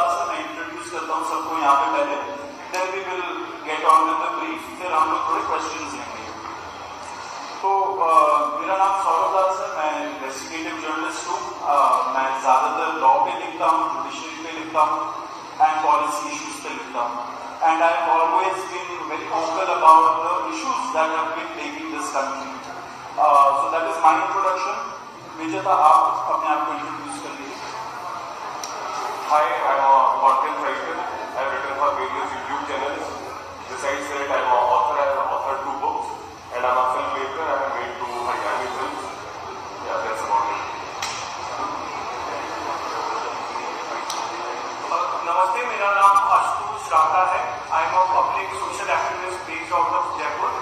सौरभलाल से मैं इंट्रोड्यूस करता हूँ सबको यहाँ पे पहले, then we will get on with the brief, फिर हम लोग थोड़े क्वेश्चंस लेंगे। तो मेरा नाम सौरभलाल है, मैं इन्वेस्टिगेटिव जर्नलिस्ट हूँ। मैं ज़्यादातर लॉ पे लिखता हूँ, जुडिशरी पे लिखता हूँ एंड पॉलिसी इश्यूज पे लिखता हूँ। And I have always been very vocal about the issues that have been plaguing this country. So that is my introduction. Vijeta, आप अपने आप को इंट्रोड्यूस कर लीजिए। Hi, I'm a content writer. I've written for various YouTube channels. Besides that, I'm an author. I have authored 2 books, and I'm a filmmaker. I have made 2 Haryani films. Yeah, that's about it. नमस्ते, मेरा नाम आशुतोष राठा है। I am a public social activist based out of Jaipur.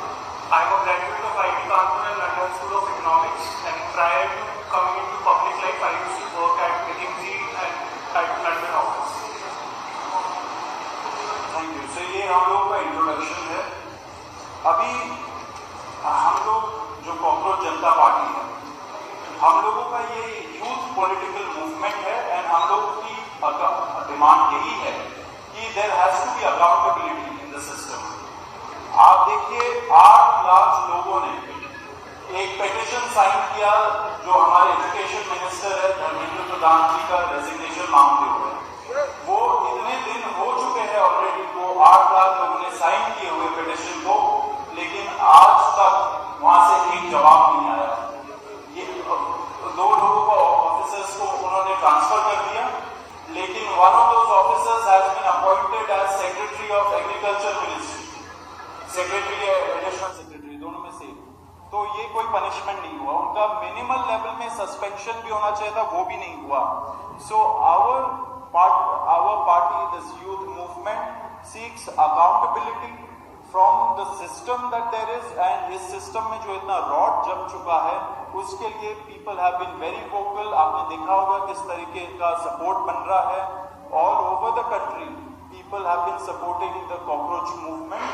I am a graduate of IIT Kanpur and London School of Economics, and prior to coming into public life, I used to work at McKinsey and at London office. Thank you. So ये हम लोगों का introduction है। अभी हम लोग जो cockroach जनता party है, हम लोगों का ये यूथ पॉलिटिकल मूवमेंट है एंड हम लोगों की डिमांड यही है कि there has to be accountability in the system. आप देखिए 8 लाख लोगों ने एक पेटिशन साइन किया जो हमारे एजुकेशन मिनिस्टर है धर्मेंद्र प्रधान जी का रेजिग्नेशन मांगते हुए। वो इतने दिन हो चुके हैं ऑलरेडी, वो 8 लाख लोगों ने साइन किए हुए पेटिशन को, लेकिन आज तक वहां से एक जवाब नहीं आया। ये 2 लोगों को ऑफिसर्स को उन्होंने ट्रांसफर कर दिया, लेकिन one of those officers has been appointed as secretary of agriculture ministry, secretary या एडिशनल सेक्रेटरी, दोनों में से। तो ये कोई पनिशमेंट नहीं हुआ, उनका मिनिमल लेवल में सस्पेंशन भी होना चाहिए था, वो भी नहीं हुआ। So our party, this youth movement seeks accountability from the system that there is, and इस सिस्टम में जो इतना रॉट जम चुका है उसके लिए people have been very vocal. आपने देखा होगा किस तरीके का सपोर्ट बन रहा है all over the country. People have been supporting the cockroach movement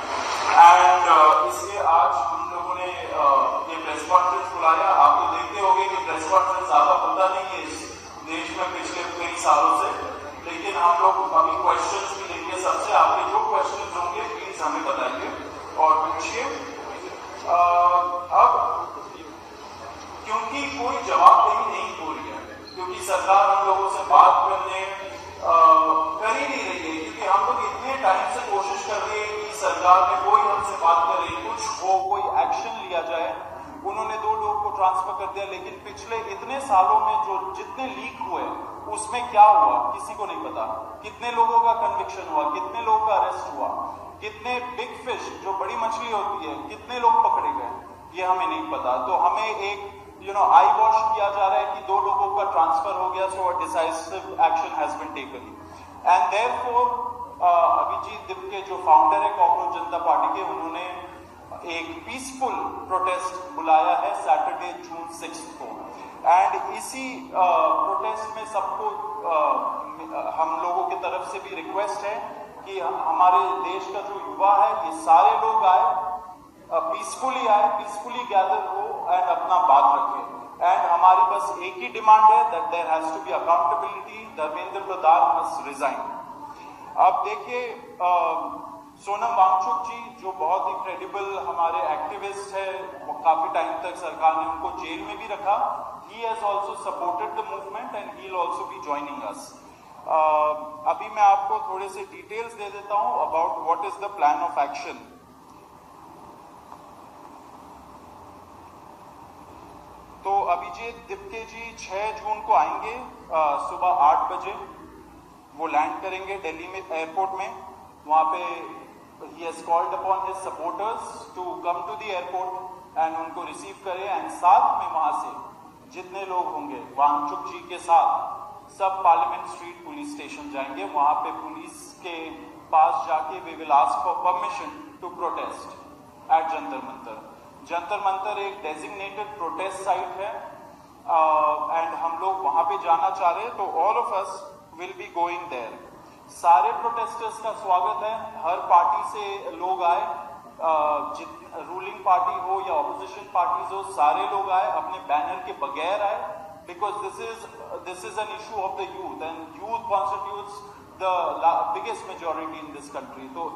and इसलिए आज हम लोगों ने ये प्रेस कॉन्फ्रेंस बुलाया। आप तो देखते होंगे कि प्रेस कॉन्फ्रेंस ज्यादा होता नहीं है इस देश में पिछले कई सालों से, लेकिन हम लोग अभी क्वेश्चंस भी लेंगे सबसे। आपके जो क्वेश्चंस होंगे प्लीज हमें बताइए और पूछिए। अब क्योंकि कोई जवाबदेही नहीं हो रही है, क्योंकि सरकार हम लोगों से बात करने कर ही नहीं रही है, क्योंकि हम लोग इतने टाइम से कोशिश कर रहे हैं कि सरकार में कोई हमसे बात करे, कुछ हो, कोई एक्शन लिया जाए। उन्होंने 2 लोगों को ट्रांसफर कर दिया, लेकिन पिछले इतने सालों में जो जितने लीक हुए उसमें क्या हुआ किसी को नहीं पता। कितने लोगों का कन्विक्शन हुआ, कितने लोगों का अरेस्ट हुआ, कितने बिग फिश जो बड़ी मछली होती है कितने लोग पकड़े गए, ये हमें नहीं पता। तो हमें एक आई वॉश किया जा रहा है कि 2 लोगों का ट्रांसफर हो गया, so a decisive action has been taken. And therefore Abhijit Dipke जो फाउंडर है कॉकरोच जनता पार्टी के, उन्होंने एक पीसफुल प्रोटेस्ट बुलाया है सैटरडे जून 6 को। एंड इसी प्रोटेस्ट में सबको हम लोगों की तरफ से भी रिक्वेस्ट है कि हमारे देश का जो युवा है ये सारे लोग आए, पीसफुली आए, पीसफुली गैदर हो एंड अपना बात रखें। एंड हमारी बस एक ही डिमांड है that there has to be accountability, Dharmendra Pradhan must resign. अब देखिए सोनम वांगचुक जी जो बहुत ही क्रेडिबल हमारे एक्टिविस्ट है, काफी टाइम तक सरकार ने उनको जेल में भी रखा। He has also supported the movement and he will also be joining us. अभी मैं आपको थोड़े से डिटेल्स दे देता हूं about what is the plan of action. तो अभिजीत दिपके जी 6 जून को आएंगे सुबह 8 बजे। वो लैंड करेंगे दिल्ली में एयरपोर्ट में। वहां पे ही has called upon his supporters to come to the airport and उनको रिसीव करें। एंड साथ में वहां से जितने लोग होंगे वांगचुक जी के साथ सब पार्लियामेंट स्ट्रीट पुलिस स्टेशन जाएंगे। वहां पे पुलिस के पास जाके we will ask for permission to protest at Jantar Mantar. Jantar Mantar एक डेजिग्नेटेड प्रोटेस्ट साइट है एंड हम लोग वहां पे जाना चाह रहे हैं, तो all of us will be going there. सारे प्रोटेस्टर्स का स्वागत है, हर पार्टी से लोग आए, रूलिंग पार्टी हो या ऑपोजिशन पार्टीज हो, सारे लोग आए, अपने बैनर के बगैर आए। because this is an issue of the youth, and youth constitutes the biggest majority in this country. So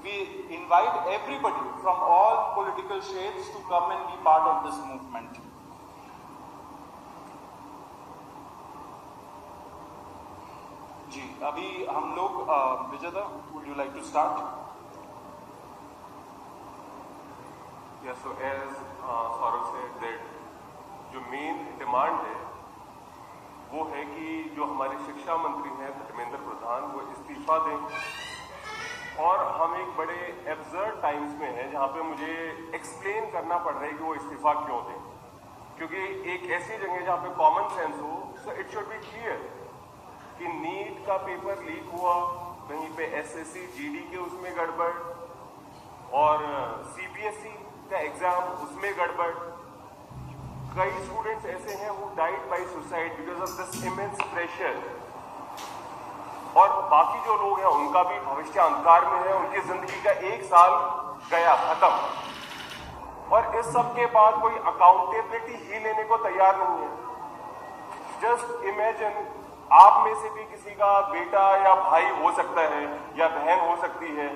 we invite everybody from all political shades to come and be part of this movement. जी, अभी हम लोग विजेता, would you like to start? Yeah, so as Saurav said that जो main demand है वो है कि जो हमारे शिक्षा मंत्री हैं धर्मेंद्र प्रधान वो इस्तीफा दें, और हम एक बड़े एब्सर्ड टाइम्स में हैं जहाँ पे मुझे एक्सप्लेन करना पड़ रहा है कि वो इस्तीफा क्यों दें, क्योंकि एक ऐसी जगह जहाँ पे कॉमन सेंस हो, so it should be clear कि नीट का पेपर लीक हुआ, कहीं पे एसएससी जीडी के उसमें गड़बड़, और सीबीएसई का एग्जाम उसमें गड़बड़। कई स्टूडेंट्स ऐसे हैं who died by suicide because of this immense pressure, और बाकी जो लोग हैं उनका भी भविष्य अंधकार में है, उनकी जिंदगी का 1 साल गया खत्म, और इस सब के बाद कोई अकाउंटेबिलिटी ही लेने को तैयार नहीं है। जस्ट इमेजिन, आप में से भी किसी का बेटा या भाई हो सकता है या बहन हो सकती है,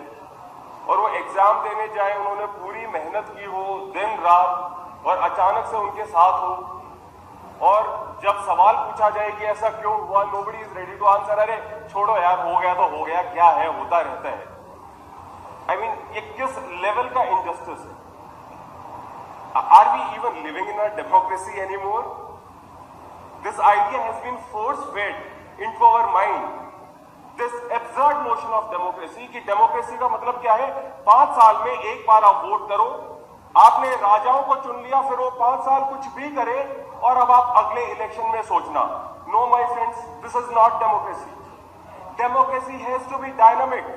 और वो एग्जाम देने जाए, उन्होंने पूरी मेहनत की हो दिन रात, और अचानक से उनके साथ हो, और जब सवाल पूछा जाए कि ऐसा क्यों हुआ, nobody is ready to answer. अरे छोड़ो यार, हो गया तो हो गया, क्या है, होता रहता है। आई मीन, ये किस लेवल का इनजस्टिस है? Are we even living in a democracy anymore? This idea has been force-fed into our mind. This absurd notion of democracy कि डेमोक्रेसी का मतलब क्या है? 5 साल में एक बार आप वोट करो, आपने राजाओं को चुन लिया, फिर वो 5 साल कुछ भी करे, और अब आप अगले इलेक्शन में सोचना। No, my friends, this is not democracy. Democracy has to be dynamic.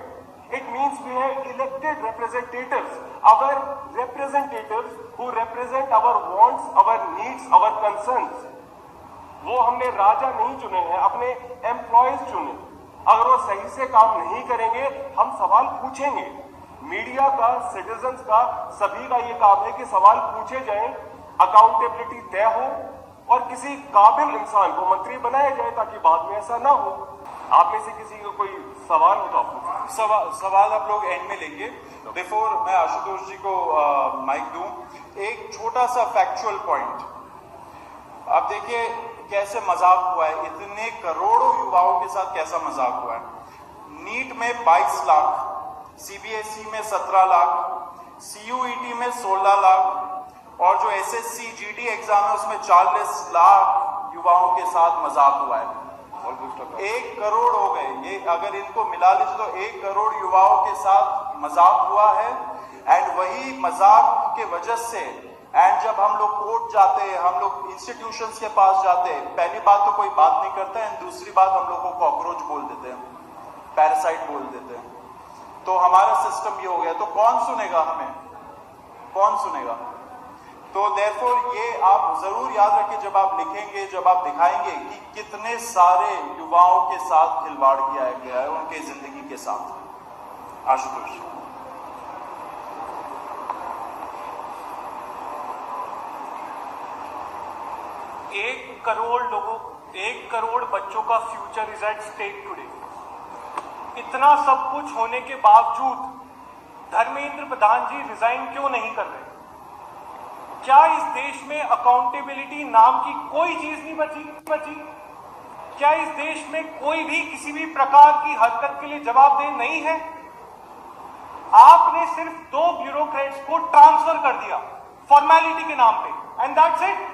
It means we have elected representatives. Our representatives who represent our wants, our needs, our concerns. वो हमने राजा नहीं चुने हैं, अपने एम्प्लॉयज चुने। अगर वो सही से काम नहीं करेंगे, हम सवाल पूछेंगे। मीडिया का, सिटीजन्स का, सभी का ये काम है कि सवाल पूछे जाएं, अकाउंटेबिलिटी तय हो, और किसी काबिल इंसान को मंत्री बनाया जाए ताकि बाद में ऐसा ना हो। आप में से किसी को कोई सवाल हो तो आप सवाल आप लोग एंड में लेंगे। बिफोर मैं आशुतोष जी को माइक दूं, एक छोटा सा फैक्चुअल पॉइंट। अब देखिए कैसे मजाक हुआ है, इतने करोड़ों युवाओं के साथ कैसा मजाक हुआ है। नीट में 22 लाख, सीबीएसई में 17 लाख, सीयूईटी में 16 लाख, और जो एसएससी जीडी एग्जाम है उसमें 40 लाख युवाओं के साथ मजाक हुआ है। 1 करोड़ हो गए ये, अगर इनको मिला लीजिए तो 1 करोड़ युवाओं के साथ मजाक हुआ है। एंड वही मजाक के वजह से, एंड जब हम लोग कोर्ट जाते हैं, हम लोग इंस्टीट्यूशंस के पास जाते हैं, पहली बात तो कोई बात नहीं करता है, एंड दूसरी बात हम लोग को कॉकरोच बोल देते हैं, पैरासाइट बोल देते हैं। तो हमारा सिस्टम ये हो गया, तो कौन सुनेगा हमें, कौन सुनेगा? तो देयरफॉर ये आप जरूर याद रखिए जब आप लिखेंगे, जब आप दिखाएंगे कि कितने सारे युवाओं के साथ खिलवाड़ किया गया है, उनके जिंदगी के साथ। आशुतोष। 1 करोड़ लोगों, 1 करोड़ बच्चों का future is at stake today. इतना सब कुछ होने के बावजूद धर्मेंद्र प्रधान जी रिजाइन क्यों नहीं कर रहे? क्या इस देश में अकाउंटेबिलिटी नाम की कोई चीज नहीं बची? क्या इस देश में कोई भी किसी भी प्रकार की हरकत के लिए जवाबदेह नहीं है? आपने सिर्फ 2 ब्यूरोक्रेट्स को ट्रांसफर कर दिया फॉर्मेलिटी के नाम पे, एंड दैट्स इट।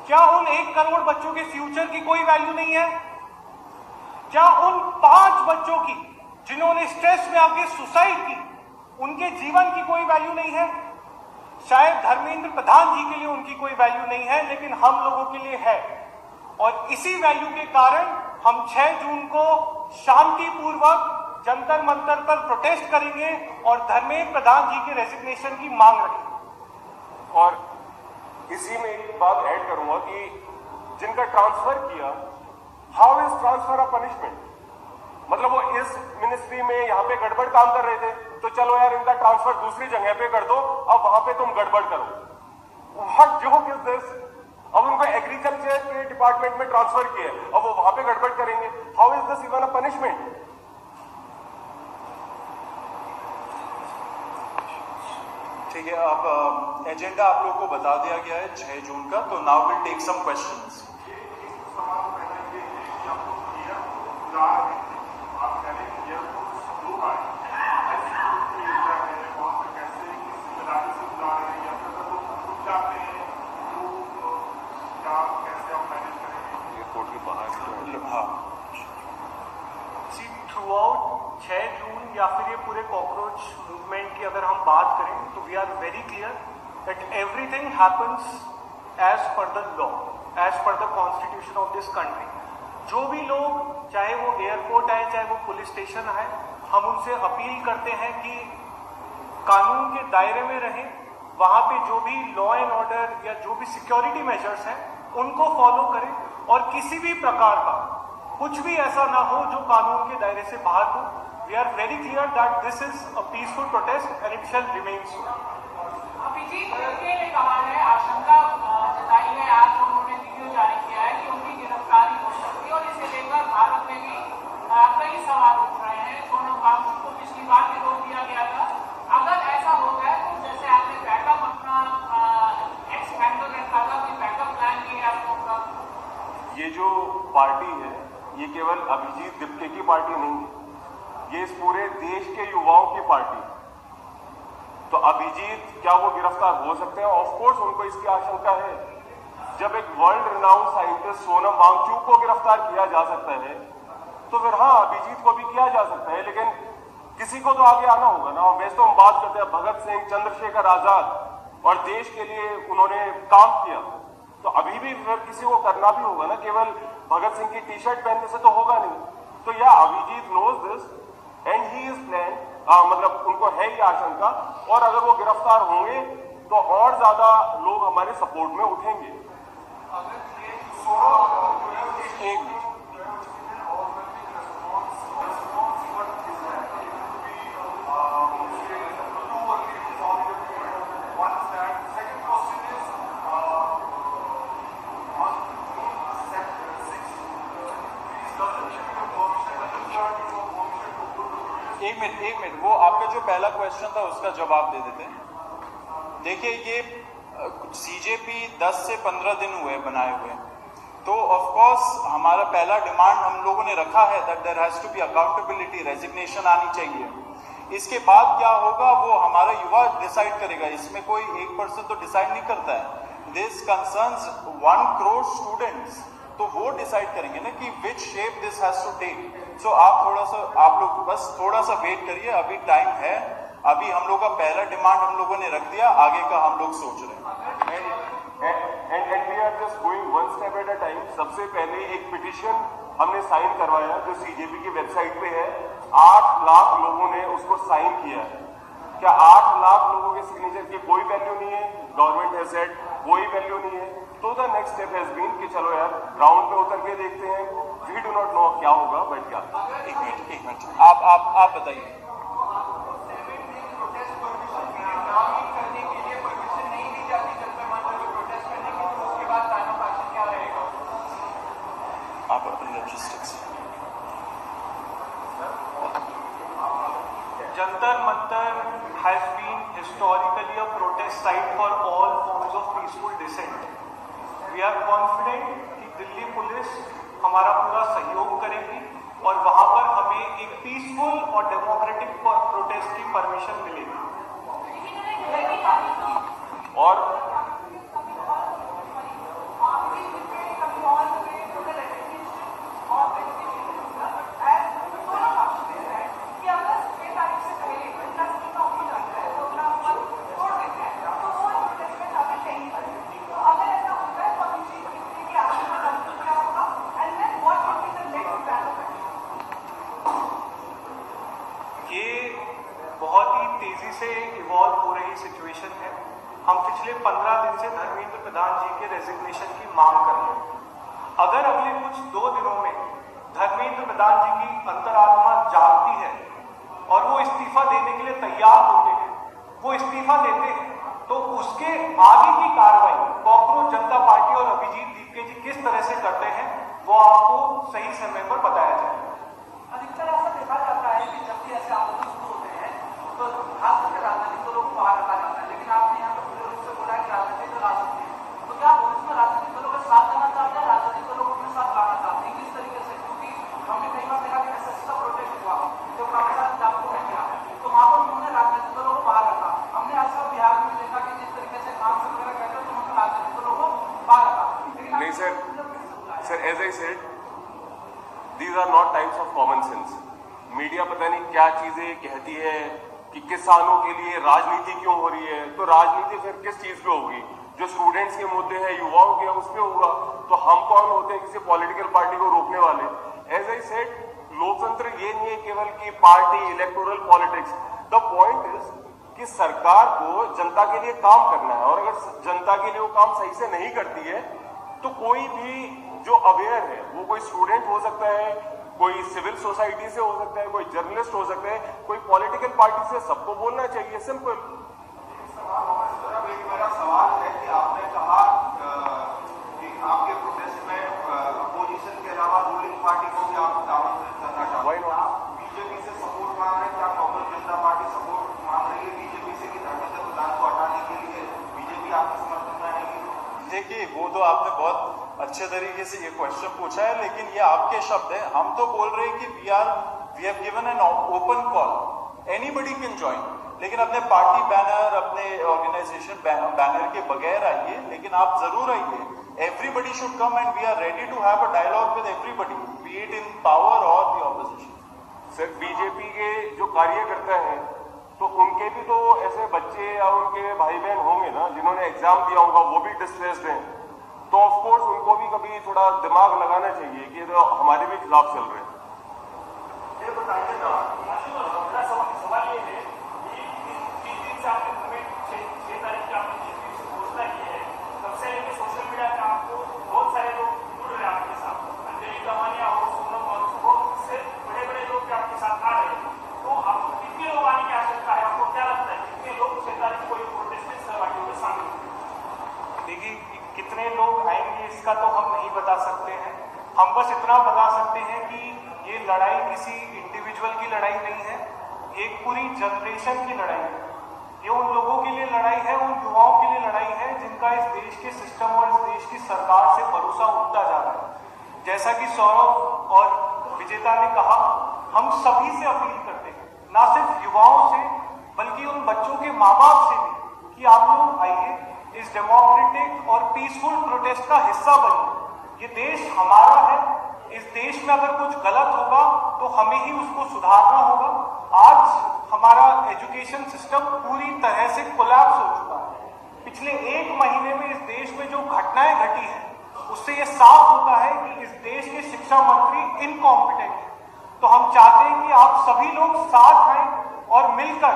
क्या उन 1 करोड़ बच्चों के फ्यूचर की कोई वैल्यू नहीं है? क्या उन 5 बच्चों की जिन्होंने स्ट्रेस में आके सुसाइड की, उनके जीवन की कोई वैल्यू नहीं है? शायद धर्मेंद्र प्रधान जी के लिए उनकी कोई वैल्यू नहीं है, लेकिन हम लोगों के लिए है। और इसी वैल्यू के कारण हम 6 जून को शांतिपूर्वक जंतर मंतर पर प्रोटेस्ट करेंगे और धर्मेंद्र प्रधान जी के रेजिग्नेशन की मांग रखेंगे। और इसी में एक बात ऐड करूंगा कि जिनका ट्रांसफर किया, how is transfer a punishment? मतलब वो इस मिनिस्ट्री में यहाँ पे गड़बड़ काम कर रहे थे, तो चलो यार इनका ट्रांसफर दूसरी जगह पे कर दो, अब वहां पे तुम गड़बड़ करो। What joke is this? अब उनको एग्रीकल्चर के डिपार्टमेंट में ट्रांसफर किया, अब वो वहां पे गड़बड़ करेंगे। How is this even a punishment? ठीक है, अब एजेंडा आप लोगों को बता दिया गया है 6 जून का, तो now will take some questions. Airport के बाहर हाँ, थ्रू आउट 6 जून या फिर ये पूरे कॉकरोच मूवमेंट की अगर हम बात करें तो we are very clear that everything happens as per the law, as per the constitution of this country. जो भी लोग, चाहे वो एयरपोर्ट आए चाहे वो पुलिस स्टेशन आए, हम उनसे अपील करते हैं कि कानून के दायरे में रहें, वहां पे जो भी लॉ एंड ऑर्डर या जो भी सिक्योरिटी मेजर्स हैं उनको फॉलो करें, और किसी भी प्रकार का कुछ भी ऐसा ना हो जो कानून के दायरे से बाहर हो। We are very clear that this is a peaceful protest and it shall remain so. Abhijeet के ने कहा है, आशंका जताई है, आज उन्होंने वीडियो जारी किया है कि उनकी गिरफ्तारी हो सकती है, और इसे लेकर भारत में भी कई सवाल उठ रहे हैं। सोनम वांगचुक को पिछली बार भी रोक दिया गया था। अगर ऐसा हो गया तो जैसे आपने बैकअप अपना एक्सपैंड रखा था, कोई बैकअप प्लान किया है आप लोगों का? ये जो पार्टी है ये केवल अभिजीत दिप्टे की पार्टी नहीं है, ये इस पूरे देश के युवाओं की पार्टी है। तो अभिजीत क्या वो गिरफ्तार हो सकते हैं? ऑफ कोर्स उनको इसकी आशंका है। जब एक world renowned scientist Sonam Wangchuk को गिरफ्तार किया जा सकता है तो फिर हाँ, अभिजीत को भी किया जा सकता है, लेकिन किसी को तो आगे आना होगा ना। वैसे तो हम बात करते हैं भगत सिंह, चंद्रशेखर आजाद, और देश के लिए उन्होंने काम किया, तो अभी भी फिर किसी को करना भी होगा ना। केवल भगत सिंह की टी शर्ट पहनने से तो होगा नहीं। तो या Abhijeet knows this and he is plan, मतलब उनको है ये आशंका, और अगर वो गिरफ्तार होंगे तो और ज्यादा लोग हमारे सपोर्ट में उठेंगे। एक मिनट, एक मिनट, वो आपका जो पहला क्वेश्चन था उसका जवाब दे देते हैं। देखिए, ये सीजेपी 10 से 15 दिन हुए बनाए हुए, तो ऑफ कोर्स हमारा पहला डिमांड हम लोगों ने रखा है that there has to be accountability, resignation आनी चाहिए। इसके बाद क्या होगा वो हमारा युवा डिसाइड करेगा, इसमें कोई एक पर्सन तो डिसाइड नहीं करता है। दिस कंसर्न्स 1 करोड़ स्टूडेंट्स, तो वो डिसाइड करेंगे ना कि which shape this has to take. So आप लोग बस थोड़ा सा वेट करिए, अभी टाइम है। अभी हम लोग का पहला डिमांड हम लोगों ने रख दिया, आगे का हम लोग सोच रहे हैं। And we are just going one step at a time. सबसे पहले एक पिटीशन हमने साइन करवाया जो सीजेपी की वेबसाइट पे है। 8 लाख लोगों ने उसको साइन किया है। क्या 8 लाख लोगों के सिग्नेचर की कोई वैल्यू नहीं है? गवर्नमेंट हैज सेड कोई वैल्यू नहीं है। तो the next step has been कि चलो यार ग्राउंड पे उतर के देखते हैं। वी डू नॉट नो क्या होगा, बट क्या। एक मिनट, आप बताइए। आप logistics Jantar Mantar has been historically a protest site for all forms of peaceful dissent. We are confident कि दिल्ली पुलिस हमारा पूरा सहयोग करेगी और वहां पर हमें एक पीसफुल और डेमोक्रेटिक प्रोटेस्ट की परमिशन मिलेगी। और बहुत ही तेजी से इवॉल्व हो रही सिचुएशन है। हम पिछले 15 दिन से धर्मेंद्र प्रधान जी के रेजिग्नेशन की मांग कर रहे हैं। अगर अगले कुछ 2 दिनों में धर्मेंद्र प्रधान जी की अंतरात्मा जागती है और वो इस्तीफा देने के लिए तैयार होते हैं, वो इस्तीफा देते हैं, तो उसके आगे की कार्रवाई कॉकरोच जनता पार्टी और अभिजीत दीपके जी किस तरह से करते हैं वो आपको सही समय पर बताया जाएगा। अधिकतर ऐसा देखा जाता है कि जब भी ऐसे आंदोलन शुरू होते हैं तो खास करके राजनीतिक दलों को बाहर रखा जाता है, लेकिन आपने यहाँ पर पूरे रूप से बोला कि राजनीतिक दल आ सकते हैं, तो क्या आप इसमें राजनीतिक दलों के साथ देना चाहते हैं, राजनीतिक दलों को अपने साथ लाना चाहते हैं, किस तरीके से? क्योंकि हमने कई बार देखा कि एसएससी का प्रोटेस्ट हुआ जब काफी सारे जागरूक ने किया तो वहां पर उन्होंने राजनीतिक दलों को बाहर रखा। हमने ऐसा बिहार में देखा कि जिस तरीके से कांग्रेस वगैरह कहते हैं तो उन्होंने राजनीतिक दलों को बाहर रखा। नहीं sir, as I said, these are not types of common sense. Media पता नहीं क्या चीजें कहती है कि किसानों के लिए राजनीति क्यों हो रही है, तो राजनीति फिर किस चीज पे होगी? जो स्टूडेंट्स के मुद्दे हैं, युवाओं के, उस पे होगा। तो हम कौन होते हैं किसी पॉलिटिकल पार्टी को रोकने वाले? एज आई सेड, लोकतंत्र ये नहीं है केवल कि party, electoral politics. The point is कि सरकार को जनता के लिए काम करना है, और अगर जनता के लिए वो काम सही से नहीं करती है तो कोई भी जो अवेयर है, वो कोई स्टूडेंट हो सकता है, कोई सिविल सोसाइटी से हो सकता है, कोई जर्नलिस्ट हो सकता है, कोई पॉलिटिकल पार्टी से, सबको बोलना चाहिए। सिंपल। मेरा सवाल है कि आपने कहा कि आपके प्रोटेस्ट में अपोजिशन के अलावा रूलिंग पार्टी को भी आप आमंत्रित करना चाहते हैं। आप बीजेपी से सपोर्ट मांग रहे हैं, क्या कांग्रेस जनता पार्टी सपोर्ट मांग रही है बीजेपी से कि धर्मेंद्र प्रधान को हटाने के लिए बीजेपी आपके समर्थन में आएगी? देखिए, वो तो आपने बहुत अच्छे तरीके से ये क्वेश्चन पूछा है, लेकिन ये आपके शब्द हैं। हम तो बोल रहे हैं कि we have given an open call, anybody can join, लेकिन अपने पार्टी बैनर, अपने ऑर्गेनाइजेशन बैनर के बगैर आइए, लेकिन आप जरूर आइए। Everybody should come and we are ready to have a dialogue with everybody, be it in power और द ऑपोजिशन। सर, बीजेपी के जो कार्यकर्ता हैं तो उनके भी तो ऐसे बच्चे या उनके भाई बहन होंगे ना जिन्होंने एग्जाम दिया होगा, वो भी डिस्ट्रेस्ड हैं, तो ऑफ कोर्स उनको भी कभी थोड़ा दिमाग लगाना चाहिए कि तो हमारे भी खिलाफ चल रहे हैं। ये बताइए ना, मेरा सवाल ये है कि जिस दिन से आपने हमें 6 तारीख की आपने जिस दिन से घोषणा की है, तब से लेकर सोशल मीडिया पे आपको बहुत सारे लोग जुड़ रहे हैं आपके साथ, अंजलि दमानिया और सोनम वांगचुक, बहुत से बड़े लोग भी आपके साथ आ रहे हैं, तो आपको कितने लोग आने की आशंका है? आपको क्या लगता है कितने लोग 6 तारीख को ये प्रोटेस्ट में सहभागी होंगे, शामिल होंगे? देखिए, कितने लोग आएंगे इसका तो हम नहीं बता सकते हैं। हम बस इतना बता सकते हैं कि ये लड़ाई किसी इंडिविजुअल की लड़ाई नहीं है, एक पूरी जनरेशन की लड़ाई है। ये उन लोगों के लिए लड़ाई है, उन युवाओं के लिए लड़ाई है जिनका इस देश के सिस्टम और इस देश की सरकार से भरोसा उठता जा रहा है। जैसा कि सौरभ और विजेता ने कहा, हम सभी से अपील करते हैं, ना सिर्फ युवाओं से बल्कि उन बच्चों के माँ बाप से भी, कि आप लोग आइए, इस डेमोक्रेटिक और पीसफुल प्रोटेस्ट का हिस्सा बनिए। ये देश हमारा है, इस देश में अगर कुछ गलत होगा तो हमें ही उसको सुधारना होगा। आज हमारा एजुकेशन सिस्टम पूरी तरह से कोलैप्स हो चुका है। पिछले 1 महीने में इस देश में जो घटनाएं घटी हैं उससे ये साफ होता है कि इस देश के शिक्षा मंत्री इनकॉम्पिटेंट है। तो हम चाहते हैं कि आप सभी लोग साथ आएं और मिलकर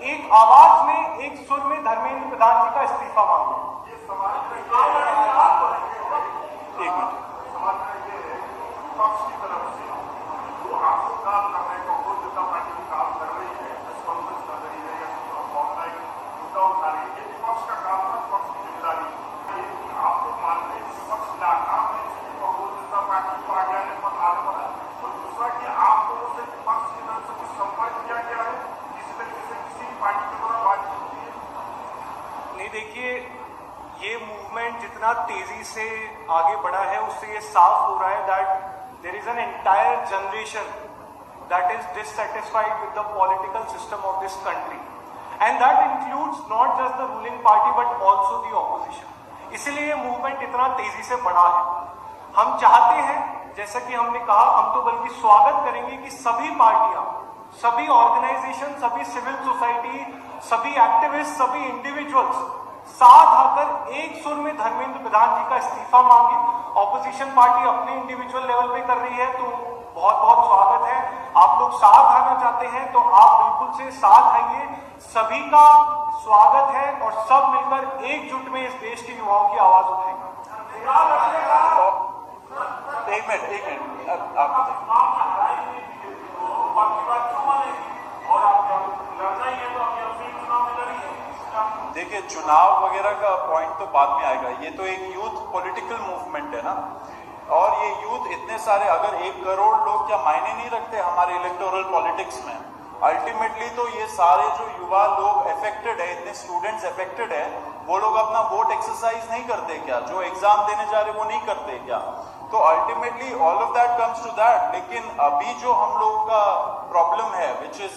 एक आवाज में, एक सुर में धर्मेंद्र प्रधान जी का इस्तीफा मांगे। एक मिनट, विपक्ष की तरफ से वो आपको काम कर रहे हैं, कांग्रेस जनता पार्टी भी काम कर रही है, कॉन्फ्रेंस कर रही है या ऑनलाइन मुद्दा उठा रही है, विपक्ष का काम है, विपक्ष की जिम्मेदारी है। आप लोग मानते हैं विपक्ष नाकाम है, कांग्रेस जनता पार्टी को आगे आने पर आने वाला, और दूसरा कि आप लोगों से विपक्ष की तरफ से कुछ संपर्क किया गया है, किसी तरीके से किसी पार्टी के द्वारा बातचीत होती है? नहीं, देखिए, ये मूवमेंट जितना तेजी से आगे बढ़ा है उससे ये साफ हो रहा है that there is an entire generation that is dissatisfied with the political system of this country, and that includes not just the ruling party but also the opposition. इसलिए ये मूवमेंट इतना तेजी से बढ़ा है। हम चाहते हैं, जैसा कि हमने कहा, हम तो बल्कि स्वागत करेंगे कि सभी पार्टियां, सभी ऑर्गेनाइजेशन, सभी सिविल सोसाइटी, सभी एक्टिविस्ट, सभी इंडिविजुअल्स साथ आकर एक सुर में धर्मेंद्र प्रधान जी का इस्तीफा मांगे। ऑपोजिशन पार्टी अपने इंडिविजुअल लेवल पे कर रही है तो बहुत बहुत स्वागत है। आप लोग साथ आना चाहते हैं तो आप बिल्कुल से साथ आइए, सभी का स्वागत है और सब मिलकर एकजुट में इस देश के युवाओं की आवाज उठाएंगे। एक मिनट, आप देखिए चुनाव वगैरह का पॉइंट तो बाद में आएगा, ये तो एक यूथ पॉलिटिकल मूवमेंट है ना, और ये यूथ इतने सारे, अगर 1 करोड़ लोग क्या मायने नहीं रखते हमारे इलेक्टोरल पॉलिटिक्स में? अल्टीमेटली तो ये सारे जो युवा लोग अफेक्टेड है, इतने स्टूडेंट्स अफेक्टेड है, वो लोग अपना वोट एक्सरसाइज नहीं करते क्या? जो एग्जाम देने जा रहे वो नहीं करते क्या? तो ultimately all of that comes to that. लेकिन अभी जो हम लोगों का प्रॉब्लम है, विच इज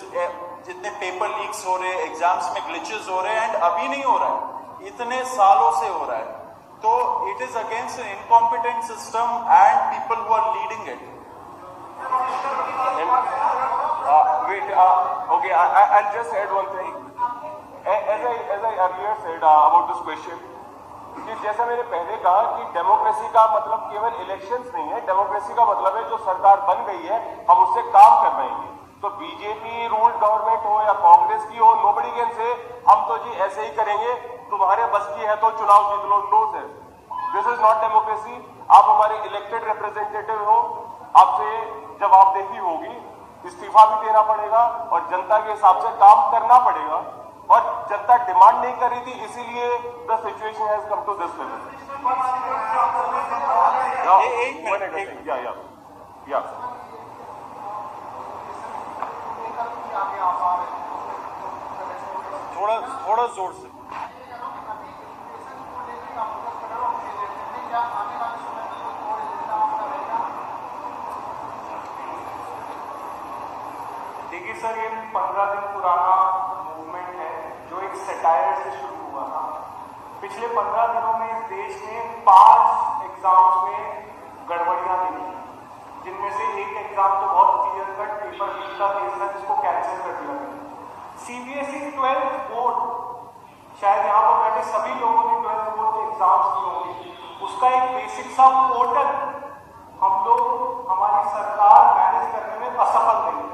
जितने पेपर लीक्स हो रहे हैं, एग्जाम्स में ग्लिचेस हो रहे हैं, एंड अभी नहीं हो रहा है, इतने सालों से हो रहा है, तो it is against an incompetent system and people who are leading it. Okay, I'll just add one thing. As I earlier said about this question, कि जैसा मैंने पहले कहा कि डेमोक्रेसी का मतलब केवल इलेक्शंस नहीं है, डेमोक्रेसी का मतलब है जो सरकार बन गई है हम उससे काम करवाएंगे। तो बीजेपी रूल्ड गवर्नमेंट हो या कांग्रेस की हो, नोबडी कैन से हम तो जी ऐसे ही करेंगे, तुम्हारे बस की है तो चुनाव जीत लो। No sir, this is not democracy. आप हमारे इलेक्टेड रिप्रेजेंटेटिव हो, आपसे जवाबदेही होगी, इस्तीफा भी देना पड़ेगा और जनता के हिसाब से काम करना पड़ेगा, और जनता डिमांड नहीं कर रही थी, इसीलिए the situation has come to this level. एक मिनट, या थोड़ा जोर से। देखिए सर, ये 15 दिन पुराना मूवमेंट है जो एक सटायर से शुरू हुआ था। पिछले 15 दिनों में इस देश में 5 एग्जाम्स में गड़बड़ियां देखी, जिनमें से एक एग्जाम तो बहुत क्लियर कट पेपर लीक का केस है जिसको कैंसिल कर दिया गया। सीबीएसई 12th बोर्ड, शायद यहाँ पर बैठे सभी लोगों ने 12th बोर्ड के एग्जाम्स दिए होंगे, उसका एक बेसिक सा पोर्टल हम लोग, हमारी सरकार मैनेज करने में असफल रही है।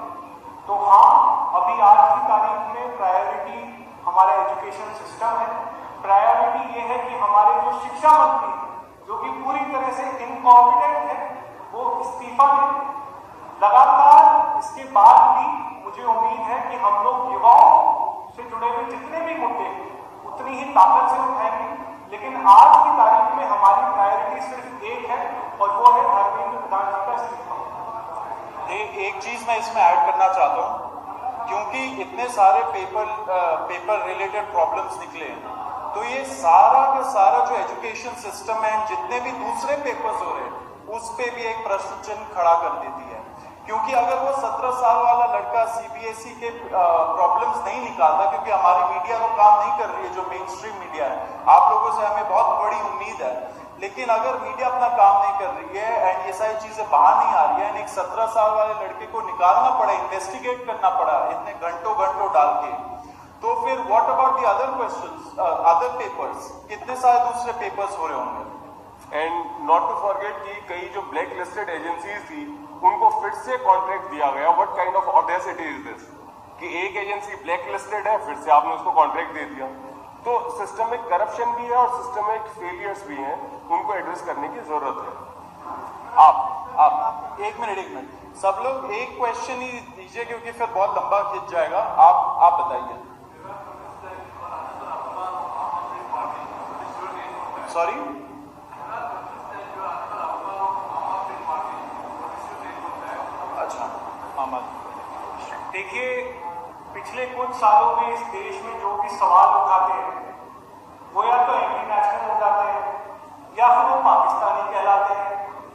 तो हाँ, अभी आज की तारीख में प्रायोरिटी हमारा एजुकेशन सिस्टम है। प्रायोरिटी ये है कि हमारे जो शिक्षा मंत्री जो कि पूरी तरह से इनकॉम्पिटेंट है वो इस्तीफा दें। लगातार इसके बाद भी मुझे उम्मीद है कि हम लोग युवाओं से जुड़े हुए जितने भी मुद्दे उतनी ही ताकत से उठाएंगे, लेकिन आज की तारीख में हमारी प्रायोरिटी सिर्फ एक है और वो है धर्मेंद्र प्रधान जी का इस्तीफा। एक चीज मैं इसमें ऐड करना चाहता हूं, क्योंकि इतने सारे पेपर रिलेटेड प्रॉब्लम्स निकले, तो ये सारा का सारा जो एजुकेशन सिस्टम है, जितने भी दूसरे पेपर्स हो रहे हैं, उस पे भी एक प्रश्न चिन्ह खड़ा कर देती है। क्योंकि अगर वो 17 साल वाला लड़का सीबीएसई के प्रॉब्लम्स नहीं निकालता, क्योंकि हमारी मीडिया वो काम नहीं कर रही है, जो मेन स्ट्रीम मीडिया है, आप लोगों से हमें बहुत बड़ी उम्मीद है, लेकिन अगर मीडिया अपना काम नहीं कर रही है एंड ये सारी चीजें बाहर नहीं आ रही है, एंड एक 17 साल वाले लड़के को निकालना पड़ा, इन्वेस्टिगेट करना पड़ा इतने घंटों डाल के, तो फिर what about the other questions, other papers, कितने सारे दूसरे पेपर्स हो रहे होंगे। एंड नॉट टू फॉरगेट कि कई जो ब्लैक लिस्टेड एजेंसीज थी उनको फिर से कॉन्ट्रैक्ट दिया गया। What kind of audacity is this कि एक एजेंसी ब्लैक लिस्टेड है, फिर से आपने उसको कॉन्ट्रैक्ट दे दिया। तो सिस्टमिक करप्शन भी है और सिस्टमिक फेलियर्स भी हैं, उनको एड्रेस करने की जरूरत है। आप एक मिनट, सब लोग एक क्वेश्चन ही दीजिए क्योंकि फिर बहुत लंबा खिंच जाएगा। आप बताइए। सॉरी, अच्छा, देखिए, पिछले कुछ सालों में इस देश में जो भी सवाल उठाते हैं वो या तो एंटी नेशनल हो जाते हैं, या फिर वो पाकिस्तानी कहलाते हैं,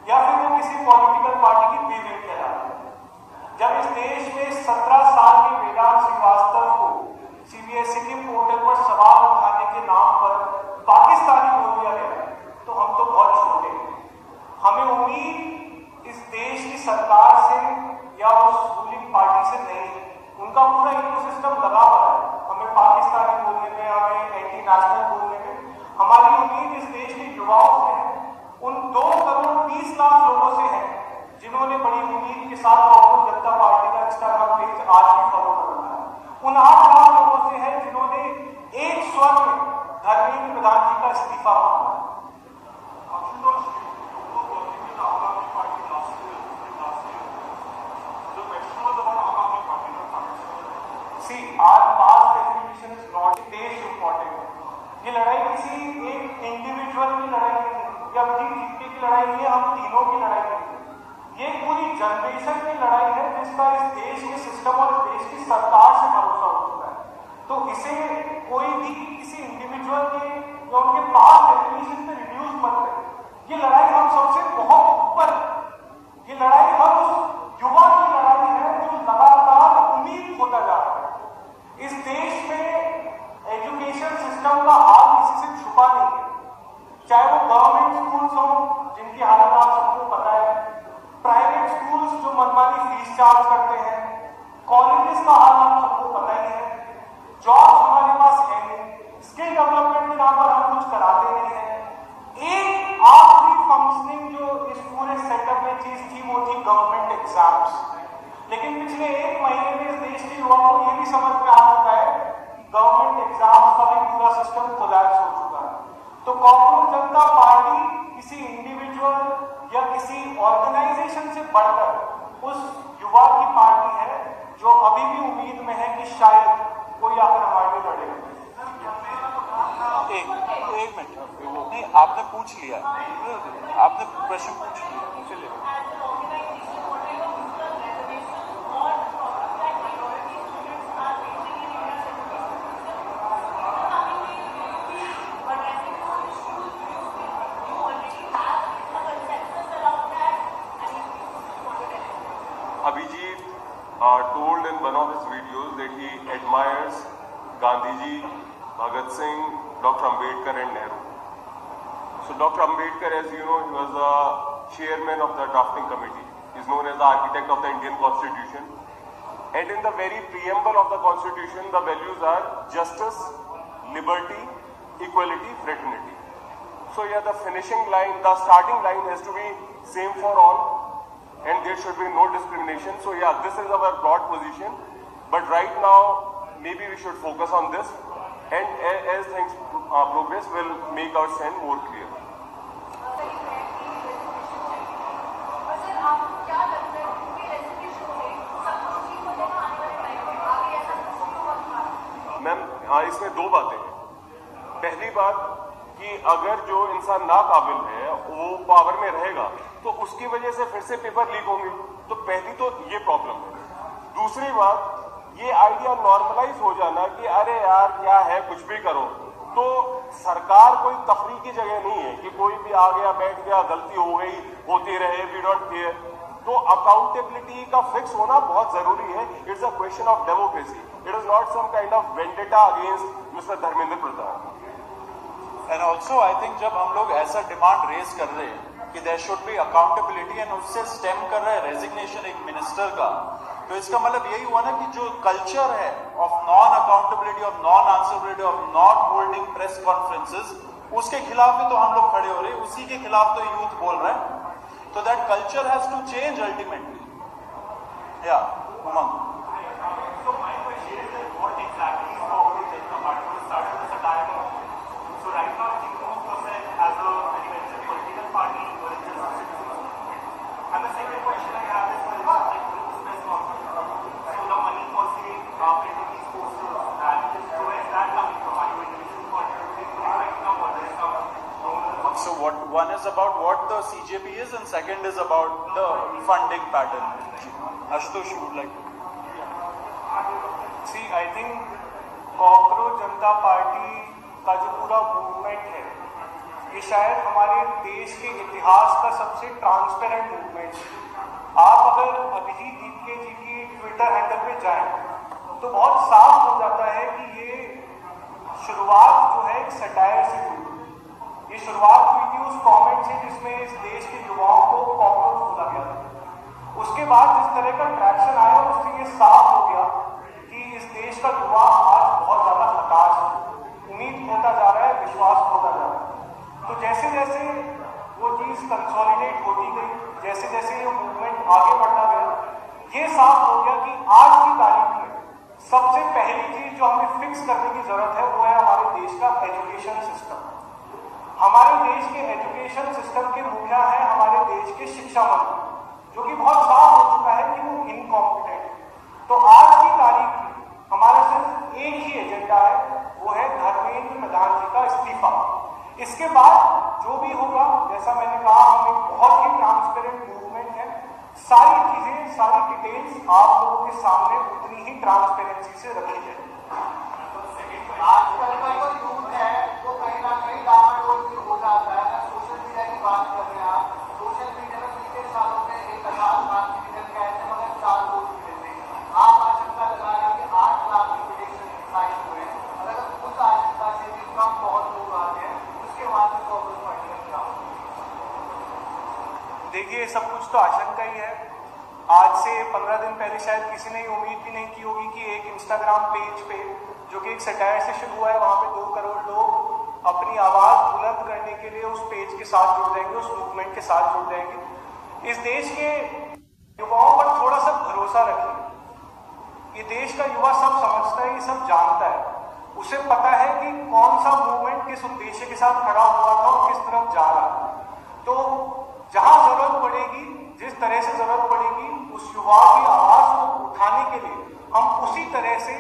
या फिर वो किसी पॉलिटिकल पार्टी की फेवरेट कहलाते हैं। जब इस देश में 17 साल के वेदांत श्रीवास्तव को सीबीएसई के पोर्टल पर सवाल उठाने के नाम पर पाकिस्तानी बोल दिया गया, तो हम तो बहुत छोटे हैं। हमें उम्मीद इस देश की सरकार से या उस रूलिंग पार्टी से नहीं, उनका पूरा इकोसिस्टम लगा हुआ है। हमें पाकिस्तानी बोलने में, हमें एंटी नेशनल बोलने में, हमारी उम्मीद इस देश के युवाओं से है, उन 2 करोड़ 20 लाख लोगों से है जिन्होंने बड़ी उम्मीद के साथ कांग्रेस जनता पार्टी का इंस्टाग्राम पेज आज भी फॉलो कर रहा है। उन 8 लाख लोगों से है जिन्होंने एक स्वर में धर्मेंद्र प्रधान जी का इस्तीफा मांगा। See, our past execution is not Desh important. ये लड़ाई किसी एक इंडिविजुअल की लड़ाई नहीं है, या अभिजीत जीतके की लड़ाई नहीं है, हम तीनों की लड़ाई नहीं है। ये पूरी जनरेशन की लड़ाई है जिसका इस देश के सिस्टम और देश की सरकार से भरोसा हो चुका है। तो इसे कोई भी किसी इंडिविजुअल के या उनके पास डेफिनेशन से रिड्यूस मत करें। ये लड़ाई हम सबसे बहुत ऊपर है। ये लड़ाई हम उस युवा की लड़ाई है जो लगातार उम्मीद होता जा रहा है। इस देश में एजुकेशन सिस्टम का हाल किसी से छुपा नहीं है, चाहे वो गवर्नमेंट स्कूल्स हो जिनकी हालत आप सबको पता है, प्राइवेट स्कूल्स जो मनमानी फीस चार्ज करते हैं, कॉलेजेस का हाल आप सबको पता ही है, जॉब्स हमारे पास है नहीं, स्किल डेवलपमेंट के नाम पर हम कुछ कराते नहीं है। एक आखिरी फंक्शनिंग जो इस पूरे सेटअप में चीज थी वो थी गवर्नमेंट एग्जाम्स। लेकिन पिछले एक महीने में इस देश के युवाओं को ये भी समझ में आ चुका है कि गवर्नमेंट एग्जाम्स का भी पूरा सिस्टम कोलैप्स हो चुका है। तो कॉकरोच जनता पार्टी किसी इंडिविजुअल या किसी ऑर्गेनाइजेशन से बढ़कर उस युवा की पार्टी है जो अभी भी उम्मीद में है कि शायद कोई आकर हमारे लिए लड़ेगा। एक मिनट, नहीं आपने पूछ लिया, आपने प्रश्न पूछ लिया, चलिए। Abhijit told in one of his videos that he admires Gandhiji, Bhagat Singh, Dr. Ambedkar and Nehru. So Dr. Ambedkar, as you know, he was the chairman of the drafting committee. He is known as the architect of the Indian Constitution. And in the very preamble of the Constitution, the values are justice, liberty, equality, fraternity. So yeah, the finishing line, the starting line has to be same for all. And there should be no discrimination. So yeah, this is our broad position. But right now, maybe we should focus on this. And as things progress, we'll make our stand more clear. Ma'am, इसमें दो बातें हैं। पहली बात कि अगर जो इंसान नाकाबिल है वो पावर में रहेगा तो उसकी वजह से फिर से पेपर लीक होंगे, तो पहली तो ये प्रॉब्लम है। दूसरी बात, ये आइडिया नॉर्मलाइज हो जाना कि अरे यार क्या है कुछ भी करो, तो सरकार कोई तफरी की जगह नहीं है कि कोई भी आ गया बैठ गया गलती हो गई होती रहे, वी डोंट केयर। तो अकाउंटेबिलिटी का फिक्स होना बहुत जरूरी है। It's a question of democracy, it is not some kind of vendetta against mister Dharmendra Pradhan. And also I think जब हम लोग ऐसा डिमांड रेज कर रहे हैं कि there should be accountability and उससे स्टेम कर रहा है रेजिग्नेशन एक मिनिस्टर का, तो इसका मतलब यही हुआ ना कि जो कल्चर है of non accountability, of non answerability, of not holding press conferences, उसके खिलाफ भी तो हम लोग खड़े हो रहे हैं, उसी के खिलाफ तो यूथ बोल रहा है। तो that culture has to change ultimately. या Umang, So my question is that what exactly is Cochrane Janata Party? It started as a dialogue. So right now it moves yourself as a very mentioned political party or it's just a citizen movement. And the second question I have is for instance like during this press conference, so the money for say printing these posters, and so where is that coming from? Are you individually contributing to it right now or there is some so what one is about what the CJP is and second is about the funding pattern. Ashutosh, you would like to? See, I think cockroach Janata party का जो पूरा movement है ये शायद हमारे देश के इतिहास का सबसे ट्रांसपेरेंट मूवमेंट है। आप अगर अभिजीत जीतके जी की ट्विटर हैंडल पे जाएं तो बहुत साफ हो जाता है कि ये शुरुआत जो है एक सटायर से हुई। ये शुरुआत हुई थी उस कमेंट से जिसमें इस देश के युवाओं को कॉकरोच बोला गया था। उसके बाद जिस तरह का ट्रैक्शन आया उससे ये साफ हो गया कि इस देश का युवा आज बहुत ज्यादा हताश है, उम्मीद खोता जा रहा है, विश्वास खोता जा रहा है। तो जैसे जैसे वो चीज कंसोलिडेट होती गई, जैसे जैसे ये मूवमेंट आगे बढ़ता गया, ये साफ हो गया कि आज की तारीख में सबसे पहली चीज जो हमें फिक्स करने की जरूरत है वो है हमारे देश का एजुकेशन सिस्टम। हमारे देश के एजुकेशन सिस्टम के मुखिया है हमारे देश के शिक्षा मंत्री, जो कि बहुत साफ हो चुका है कि वो इनकॉम्पिटेंट है। तो आज की तारीख में हमारा सिर्फ एक ही एजेंडा है, वो है धर्मेंद्र प्रधान जी का इसके बाद जो भी होगा, जैसा मैंने कहा, हम एक बहुत ही ट्रांसपेरेंट मूवमेंट है। सारी चीजें, सारी डिटेल्स आप लोगों के सामने उतनी ही ट्रांसपेरेंसी से रखी जाए। आजकल का जो यूथ है वो कहीं ना कहीं डामाडोल भी हो जाता है। अगर सोशल मीडिया की बात कर रहे हैं आप, सोशल मीडिया में पिछले सालों में 1,000 लाख की निकल के ऐसे मगर 4 वोट मिले थे। आप आशंका लगा रहे हैं कि 8 लाख की प्रेडिक्शन साइन हुए, और अगर उस आशंका से भी कम बहुत लोग आ गए, उसके बाद में कांग्रेस पार्टी का क्या होगा? देखिए, सब कुछ तो आशंका ही है। आज से 15 दिन पहले शायद किसी ने उम्मीद भी नहीं की होगी कि एक इंस्टाग्राम पेज पे, जो कि एक सटायर से शुरू हुआ है, वहां पे 2 करोड़ लोग अपनी आवाज बुलंद करने के लिए उस पेज के साथ जुड़ जाएंगे, उस मूवमेंट के साथ जुड़ जाएंगे। इस देश के युवाओं पर थोड़ा सा भरोसा रखिए। ये देश का युवा सब समझता है, ये सब जानता है। उसे पता है कि कौन सा मूवमेंट किस उद्देश्य के साथ खड़ा हुआ था और किस तरफ जा रहा है। तो जहां जरूरत पड़ेगी, जिस तरह से जरूरत पड़ेगी, उस युवा की आवाज को उठाने के लिए हम उसी तरह से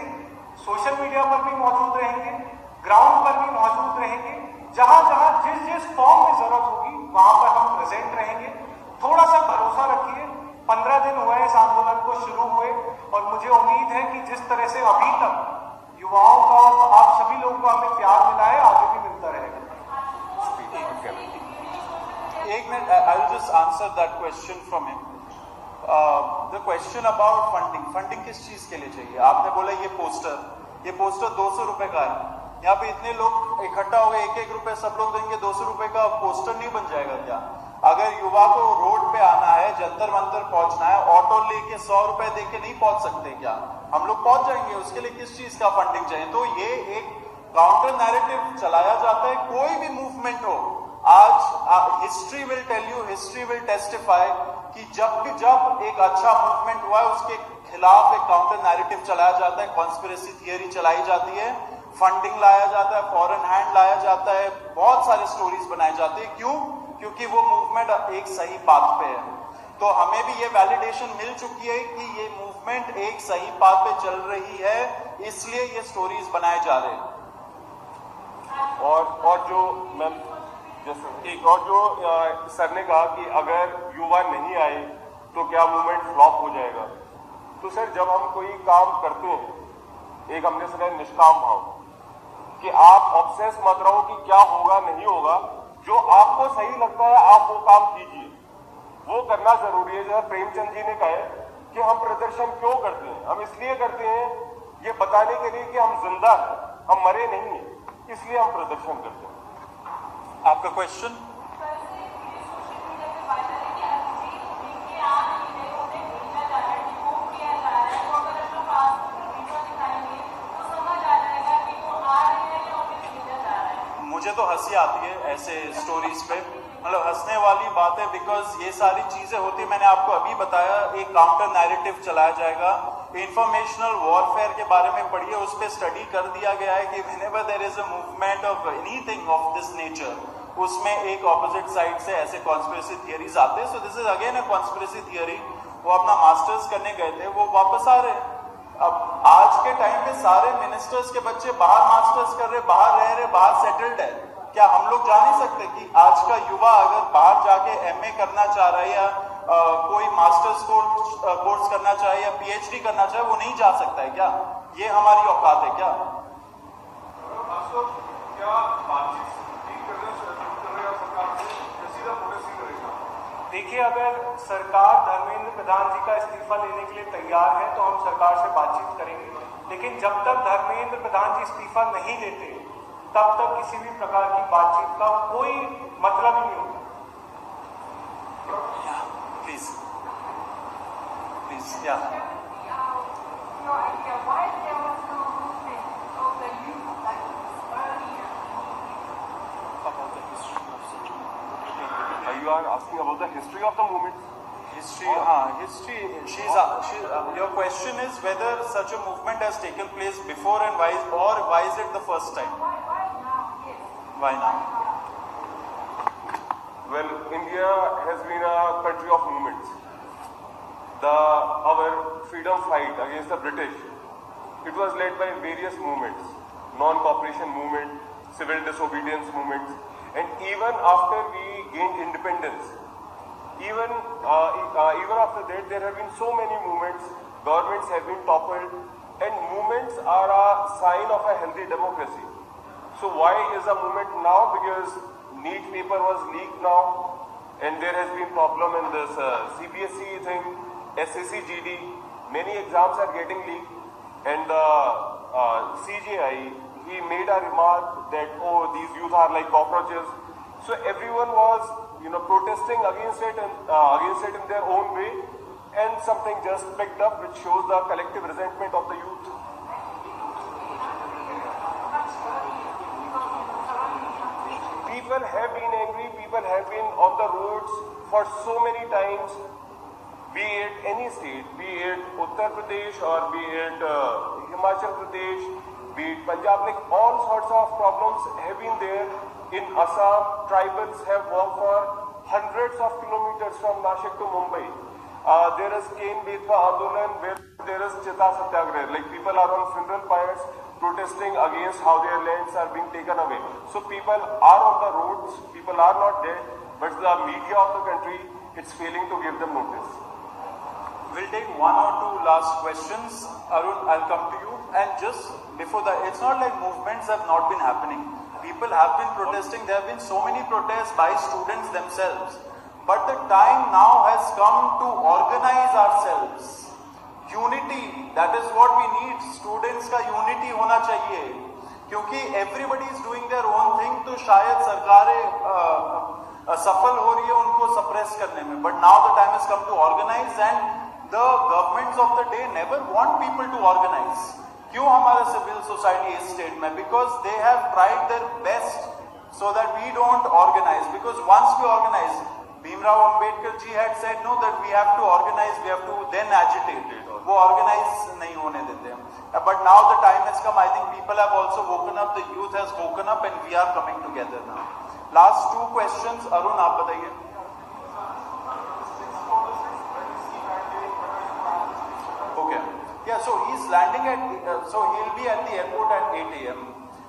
सोशल मीडिया पर भी मौजूद रहेंगे, ग्राउंड पर भी मौजूद रहेंगे। जहां जहां जिस जिस फॉर्म में जरूरत होगी वहां पर हम प्रेजेंट रहेंगे। थोड़ा सा भरोसा रखिए। 15 दिन हुए इस आंदोलन को शुरू हुए, और मुझे उम्मीद है कि जिस तरह से अभी तक युवाओं का और आप सभी लोगों को हमें प्यार मिला है, आगे भी मिलता रहेगा। एक minute, I will just answer that question from him. The question about funding किस चीज के लिए चाहिए? आपने बोला ये पोस्टर 200 रुपए का है। यहाँ पे इतने लोग इकट्ठा हो गए, 1-1 रुपए सब लोग देंगे, 200 रुपए का पोस्टर नहीं बन जाएगा क्या? अगर युवा को रोड पे आना है, जंतर मंतर पहुंचना है, ऑटो लेके 100 रुपए देके नहीं पहुंच सकते क्या? हम लोग पहुंच जाएंगे। उसके लिए किस चीज का फंडिंग चाहिए? तो ये एक काउंटर नैरेटिव चलाया जाता है। कोई भी मूवमेंट हो, आज history will tell you, history will testify कि जब एक अच्छा मूवमेंट हुआ है, उसके खिलाफ एक काउंटर नैरेटिव चलाया जाता है, कॉन्स्पिरेसी थियरी चलाई जाती है, फंडिंग लाया जाता है, फॉरेन हैंड लाया जाता है, बहुत सारे स्टोरीज बनाए जाते हैं। क्यों? क्योंकि वो मूवमेंट एक सही पाथ पे है। तो हमें भी ये वैलिडेशन मिल चुकी है कि ये मूवमेंट एक सही पाथ पे चल रही है, इसलिए ये स्टोरीज बनाए जा रहे हैं। और जो मैम एक और जो सर ने कहा कि अगर युवा नहीं आए तो क्या मूवमेंट फ्लॉप हो जाएगा। तो सर, जब हम कोई काम करते हैं, एक हमने सुना है निष्काम भाव, कि आप ऑब्सेस मत रहो कि क्या होगा नहीं होगा। जो आपको सही लगता है आप वो काम कीजिए, वो करना जरूरी है। जैसा प्रेमचंद जी ने कहा है कि हम प्रदर्शन क्यों करते हैं, हम इसलिए करते हैं ये बताने के लिए कि हम जिंदा हैं, हम मरे नहीं हैं, इसलिए हम प्रदर्शन करते हैं। आपका क्वेश्चन? मुझे तो हंसी आती है ऐसे स्टोरीज पे, मतलब हंसने वाली बात है, बिकॉज ये सारी चीजें होती है। मैंने आपको अभी बताया, एक काउंटर नैरेटिव चलाया जाएगा। इंफॉर्मेशनल वॉरफेयर के बारे में पढ़िए, उस पर स्टडी कर दिया गया है कि whenever there is a movement of anything of this nature, उसमें एक ऑपोजिट साइड से ऐसे कॉन्स्पिरेसी थियरीज आते हैं। So this is again a conspiracy theory. वो अपना मास्टर्स करने गए थे, वो वापस आ रहे हैं। अब आज के टाइम पे सारे मिनिस्टर्स के बच्चे बाहर मास्टर्स कर रहे, बाहर रह रहे, बाहर सेटल्ड है। क्या हम लोग जान नहीं सकते कि आज का युवा अगर बाहर जाके एमए करना चाह रहा है या कोई मास्टर्स कोर्स करना चाहे या पीएचडी करना चाहे, वो नहीं जा सकता है क्या? ये हमारी औकात है क्या? देखिए, अगर सरकार धर्मेंद्र प्रधान जी का इस्तीफा लेने के लिए तैयार है तो हम सरकार से बातचीत करेंगे, लेकिन जब तक धर्मेंद्र प्रधान जी इस्तीफा नहीं लेते तब तक किसी भी प्रकार की बातचीत का कोई मतलब ही नहीं होता। प्लीज या You are asking about the history of the movement. history. Your question is whether such a movement has taken place before and why is it the first time? Why now? Well, India has been a country of movements. Our freedom fight against the British, it was led by various movements: non-cooperation movement, civil disobedience movements, And even after we gained independence, even after that, there have been so many movements, governments have been toppled, and movements are a sign of a healthy democracy. So why is a movement now? Because NEET paper was leaked now, and there has been problem in this CBSE thing, SSC GD, many exams are getting leaked, and CJI, he made a remark that, oh, these youth are like cockroaches. So everyone was, protesting against it in their own way, and something just picked up which shows the collective resentment of the youth. People have been angry, people have been on the roads for so many times, be it any state, be it Uttar Pradesh or be it Himachal Pradesh, be it Punjab, like all sorts of problems have been there. In Assam, tribals have walked for hundreds of kilometers from Nashik to Mumbai. There is Ken Betwa Andolan, where there is Chita Satyagraha, like people are on funeral pyres protesting against how their lands are being taken away. So people are on the roads, people are not dead, but the media of the country, it's failing to give them notice. We'll take one or two last questions. Arun, I'll come to you. And just before that, it's not like movements have not been happening. People have been protesting. There have been so many protests by students themselves. But the time now has come to organize ourselves. Unity, that is what we need. Students का unity होना चाहिए. क्योंकि everybody is doing their own thing, तो शायद सरकारें सफल हो रही है उनको suppress करने में. But now the time has come to organize, and the governments of the day never want people to organize. क्यों हमारा civil society is state में? Because they have tried their best so that we don't organize. Because once we organize, Bhimrao Ambedkar ji had said no, that we have to organize, we have to then agitate it. वो organize नहीं होने देते हैं. But now the time has come. I think people have also woken up. The youth has woken up, and we are coming together now. Last two questions, Arun, आप बताइए. Okay. Yeah. So he's landing at. So he'll be at the airport at 8 a.m.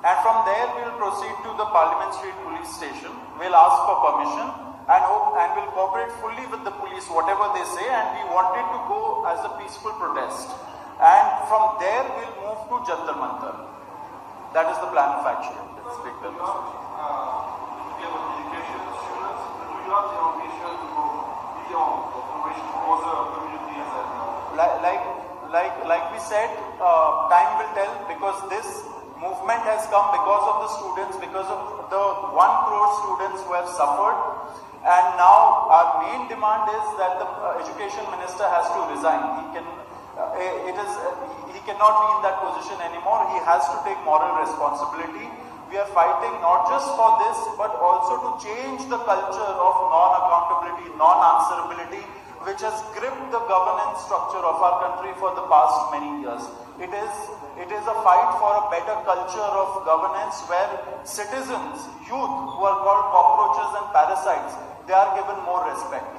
And from there we'll proceed to the Parliament Street Police Station. We'll ask for permission. And will cooperate fully with the police, whatever they say, and we want it to go as a peaceful protest. And from there, we'll move to Jantar Mantar. That is the plan of action. Let's take that. Like we said, time will tell, because this movement has come because of the students, because of the 1 crore students who have suffered. And now our main demand is that the education minister has to resign. He cannot be in that position anymore. He has to take moral responsibility. We are fighting not just for this, but also to change the culture of non-accountability, non-answerability, which has gripped the governance structure of our country for the past many years. It is a fight for a better culture of governance where citizens, youth who are called cockroaches and parasites, they are given more respect.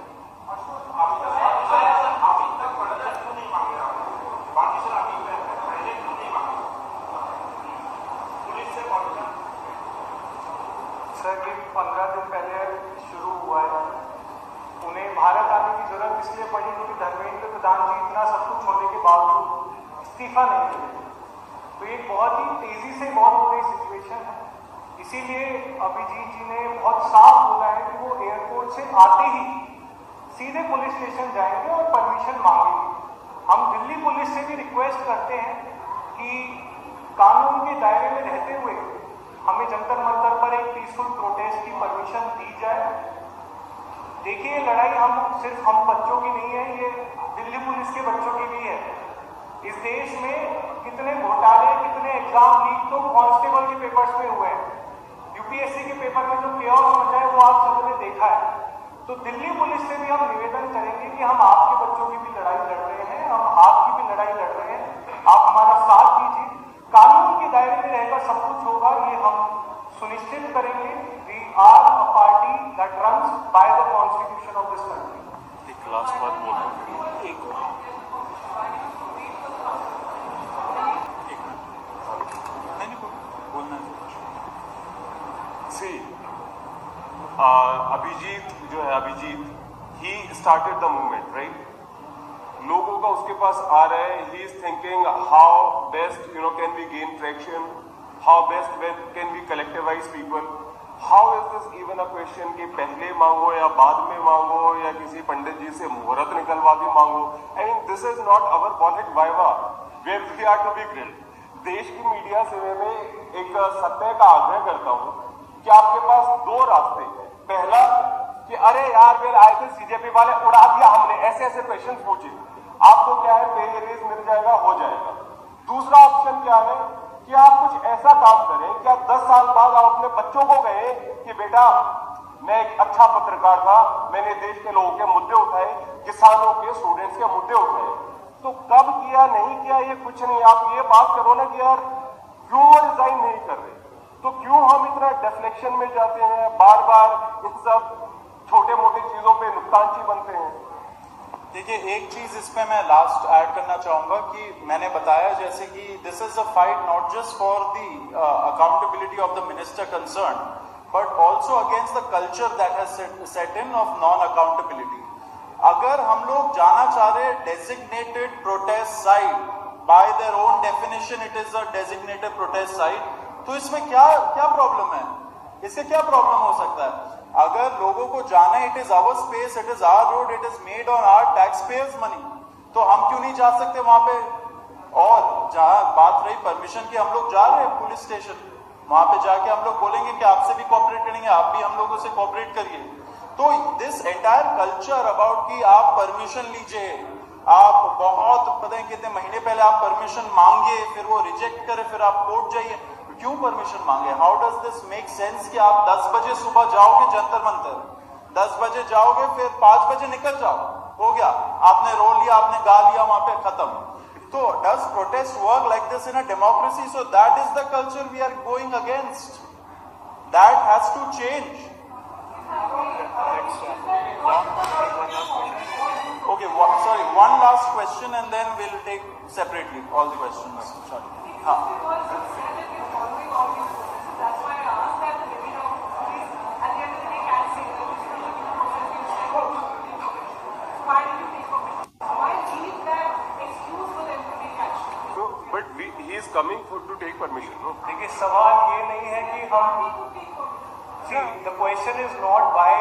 Sir, ये 15 दिन पहले शुरू हुआ है. उन्हें भारत आने की जरूरत इसलिए पड़ी क्योंकि धर्मेंद्र प्रधान जी इतना सब कुछ होने के बावजूद इस्तीफा नहीं दिए. तो ये बहुत ही तेजी से बहुत बड़ी सिचुएशन है. इसीलिए अभिजीत जी ने बहुत साफ बोला है कि वो एयरपोर्ट से आते ही सीधे पुलिस स्टेशन जाएंगे और परमिशन मांगेंगे. हम दिल्ली पुलिस से भी रिक्वेस्ट करते हैं कि कानून के दायरे में रहते हुए हमें जंतर मंतर पर एक पीसफुल प्रोटेस्ट की परमिशन दी जाए. देखिए, लड़ाई सिर्फ हम बच्चों की नहीं है, ये दिल्ली पुलिस के बच्चों की भी है. इस देश में कितने घोटाले, कितने एग्जाम लीक तो कांस्टेबल के पेपर्स में हुए हैं. यूपीएससी के पेपर में जो केओस मचा है वो आप सबों ने देखा है. तो दिल्ली पुलिस से भी हम निवेदन करेंगे कि हम आपके बच्चों की भी लड़ाई लड़ रहे हैं, हम आपकी भी लड़ाई लड़ रहे हैं, आप हमारा साथ दीजिए. कानून के दायरे में रहकर सब कुछ होगा, ये हम सुनिश्चित करेंगे. We are a party that runs by the constitution of this country. एक लास्ट बात बोलना. See, अभिजीत जो है, Abhijit, he started the movement, right? लोगों का उसके पास आ रहा है, he is thinking how best can we gain traction, how best can we collectivise people, how is this even a question कि पहले मांगो या बाद में मांगो या किसी पंडित जी से मुहूर्त निकलवा के मांगो. I mean this is not our polit viva where we are to be grilled. देश की मीडिया से मैं एक सत्य का आग्रह करता हूं कि आपके पास दो रास्ते हैं. पहला कि अरे यार वे आए थे सीजेपी वाले, उड़ा दिया हमने, ऐसे ऐसे क्वेश्चन पूछे, आपको क्या है पे रेज मिल जाएगा, हो जाएगा. दूसरा ऑप्शन क्या है कि आप कुछ ऐसा काम करें कि आप 10 साल बाद आप अपने बच्चों को कहें कि बेटा मैं एक अच्छा पत्रकार था, मैंने देश के लोगों के मुद्दे उठाए, किसानों के, स्टूडेंट्स के मुद्दे उठाए. तो कब किया नहीं किया ये कुछ नहीं. आप ये बात करो ना कि यार क्यों रिजाइन नहीं कर रहे, तो क्यों हम इतना डिफ्लेक्शन में जाते हैं, बार बार इन सब छोटे मोटे चीजों पे नुकसानची बनते हैं. देखिए, एक चीज इसमें मैं लास्ट ऐड करना चाहूंगा कि मैंने बताया जैसे कि this is a fight not just for the accountability of the minister concern but also against the culture that has set in of non accountability. अगर हम लोग जाना चाह रहे designated protest site, bye their own definition it is a designated protest site, तो इसमें क्या problem है? इससे क्या प्रॉब्लम हो सकता है? अगर लोगों को जाना है, it is our space, it is our road, it is made on our taxpayers money, तो हम क्यों नहीं जा सकते वहां पे? और जहां बात रही परमिशन की, हम लोग जा रहे हैं पुलिस स्टेशन, वहां पे जाके हम लोग बोलेंगे कि आपसे भी कोऑपरेट करेंगे, आप भी हम लोगों से कोऑपरेट करिए. तो दिस एंटायर कल्चर अबाउट कि आप परमिशन लीजिए, आप बहुत पता है कितने महीने पहले आप परमिशन मांगे, फिर वो रिजेक्ट करे, फिर आप कोर्ट जाइए, क्यों परमिशन मांगे? How does this make sense कि आप 10 बजे सुबह जाओगे जंतर मंतर, 10 बजे जाओगे, फिर 5 बजे निकल जाओ, हो गया, आपने रो लिया, आपने गा लिया, वहां पे खत्म. तो does protest work like this in a democracy? So that is the culture we are going against. That has to change. Okay, sorry, one last question and then we'll take separately all the questions. Sorry. That's why I asked that the limit of police at the end of the day can say that this is why did you take permission? Why leave that excuse for them to take action? So, but he is coming to take permission, no? देखिए सवाल ये नहीं है कि हम the question is not why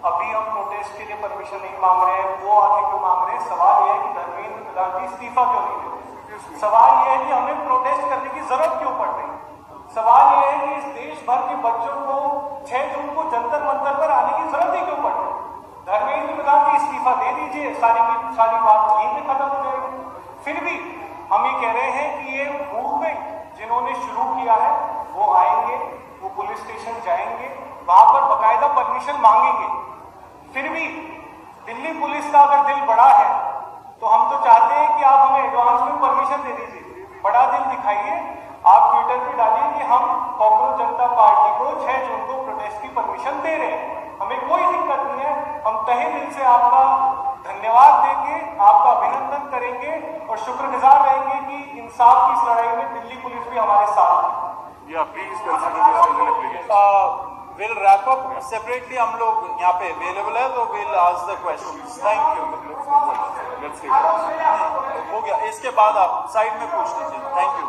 अभी हम protest के लिए परमिशन नहीं मांग रहे हैं, वो आगे क्यों मांग रहे हैं. सवाल ये है कि धर्मेंद्र प्रधान जी इस्तीफा क्यों नहीं दे रहे. सवाल ये है कि हमें प्रोटेस्ट करने की जरूरत क्यों पड़ रही. सवाल ये है कि इस देश भर के बच्चों को 6 जून को जंतर मंतर पर आने की जरूरत ही क्यों पड़ रही. धर्मेंद्र प्रधान जी इस्तीफा दे दीजिए, सारी बात यहीं पे खत्म हो जाएगी. फिर भी हम ये कह रहे हैं कि ये मूवमेंट जिन्होंने शुरू किया है वो आएंगे, वो पुलिस स्टेशन जाएंगे, वहां पर बाकायदा परमिशन मांगेंगे. फिर भी दिल्ली पुलिस का अगर दिल बड़ा है तो हम तो चाहते हैं कि आप हमें एडवांस में परमिशन दे दीजिए, बड़ा दिल दिखाइए. आप ट्विटर पे डालिए कि हम कांग्रेस जनता पार्टी को 6 जून को प्रोटेस्ट की परमिशन दे रहे हैं, हमें कोई दिक्कत नहीं है. हम तहे दिल से आपका धन्यवाद देंगे, आपका अभिनंदन करेंगे और शुक्रगुजार रहेंगे कि इंसाफ की इस लड़ाई में दिल्ली पुलिस भी हमारे साथ है. Please consider this as an application. We'll wrap up separately. हम लोग यहाँ पे available है, तो we'll ask the questions. Thank you. Let's take it. हो गया, इसके बाद आप साइड में पूछ लीजिए. Thank you.